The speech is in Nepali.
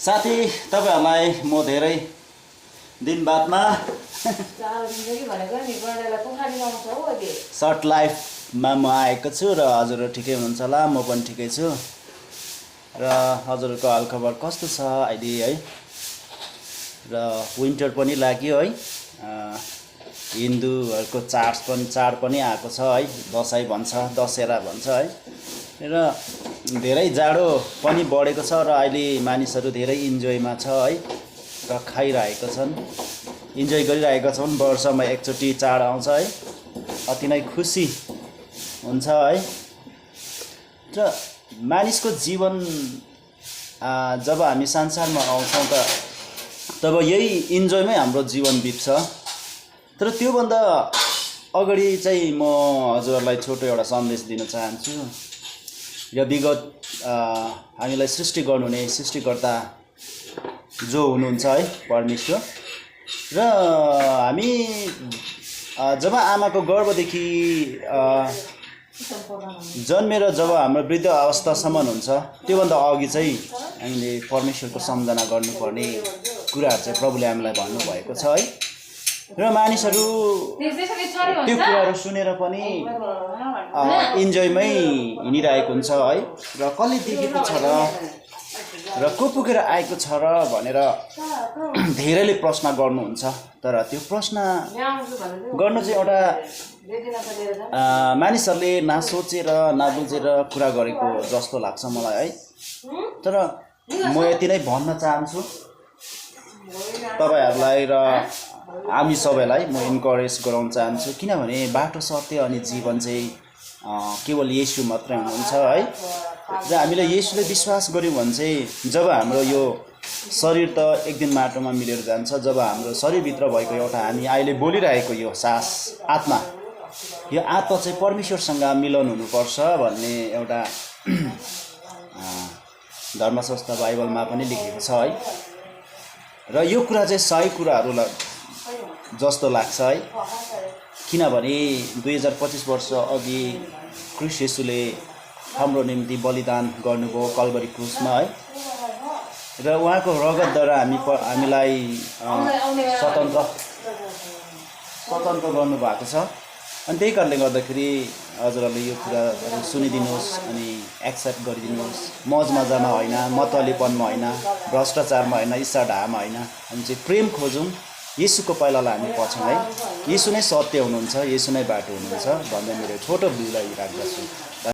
साथी तपाईहरुलाई म धेरै दिन बादमा सर्ट लाइफमा म आएको छु र हजुरहरु ठिकै हुनुहुन्छ होला, म पनि ठिकै छु। र हजुरहरुको हालखबर कस्तो छ अहिले है? र विन्टर पनि लाग्यो है, हिन्दूहरुको चाड पनि आएको छ है, दशैं भन्छ, दशहरा भन्छ है। र धेरै जाडो पनि बढेको छ र अहिले मानिसहरु धेरै इन्जोयमा छ है, र खाइरहेका छन्, इन्जोय गरिरहेका छन्। वर्षमा एकचोटी चाड आउँछ है, अति नै खुसी हुन्छ है। र मानिसको जीवन जब हामी संसारमा आउँछौं त तब यही इन्जोयमै हाम्रो जीवन बित्छ। तर त्यो भन्दा अगाडि चाहिँ म हजुरहरुलाई छोटो एउटा सन्देश दिन चाहन्छु। यो विगत हामीलाई सृष्टि गर्नुहुने सृष्टिकर्ता जो हुनुहुन्छ है, परमेश्वर, र हामी जब आमाको गर्भदेखि जन्मेर जब हाम्रो वृद्ध अवस्थासम्म हुन्छ त्यो भन्दा अघि चाहिँ हामीले परमेश्वरको सम्झना गर्नुपर्ने कुराहरु चाहिँ प्रभुले हामीलाई भन्नु भएको छ है। र मानिसहरु त्यो कुराहरु सुनेर पनि इन्जोयमै हिँडिरहेको हुन्छ है। र कसले देखेको छ र को पुगेर आएको छ र भनेर धेरैले प्रश्न गर्नुहुन्छ। तर त्यो प्रश्न गर्न चाहिँ एउटा मानिसहरुले नसोचेर नबुझेर कुरा गरेको जस्तो लाग्छ मलाई है। तर म यति नै भन्न चाहन्छु तपाईहरुलाई र हामी सबैलाई म इन्करेज गराउन चाहन्छु, किनभने बाटो, सत्य अनि जीवन चाहिँ केवल येशू मात्रै हुनुहुन्छ है। र हामीले येशूले विश्वास गर्यौं भने चाहिँ जब हाम्रो यो शरीर त एक दिन माटोमा मिलेर जान्छ, जब हाम्रो शरीरभित्र भएको एउटा हामी अहिले बोलिरहेको यो सास आत्मा, यो आत्मा चाहिँ परमेश्वरसँग मिलन हुनुपर्छ भन्ने एउटा धर्मशास्त्र बाइबलमा पनि लेखेको छ है। र यो कुरा चाहिँ सही कुराहरु जस्तो लाग्छ है, किनभने 2025 वर्ष अघि ख्रीष्ट येशूले हाम्रो निम्ति बलिदान गर्नुभयो कल्भरी क्रुसमा है। र उहाँको रगतद्वारा हामीलाई स्वतन्त्र गर्नुभएको छ। अनि त्यही कारणले गर्दाखेरि हजुरहरुले यो कुराहरु सुनिदिनुहोस् अनि एक्सेप्ट गरिदिनुहोस्। मौज मजामा होइन, मतलीपनमा होइन, भ्रष्टाचारमा होइन, ईर्ष्या ढामा होइन, हामी चाहिँ प्रेम खोजौं। येशूको पाइलालाई हामी पछौं है। येशू नै सत्य हुनुहुन्छ, येशू नै बाटो हुनुहुन्छ भन्दै मेरो छोटो बिउलाई राख्दछु।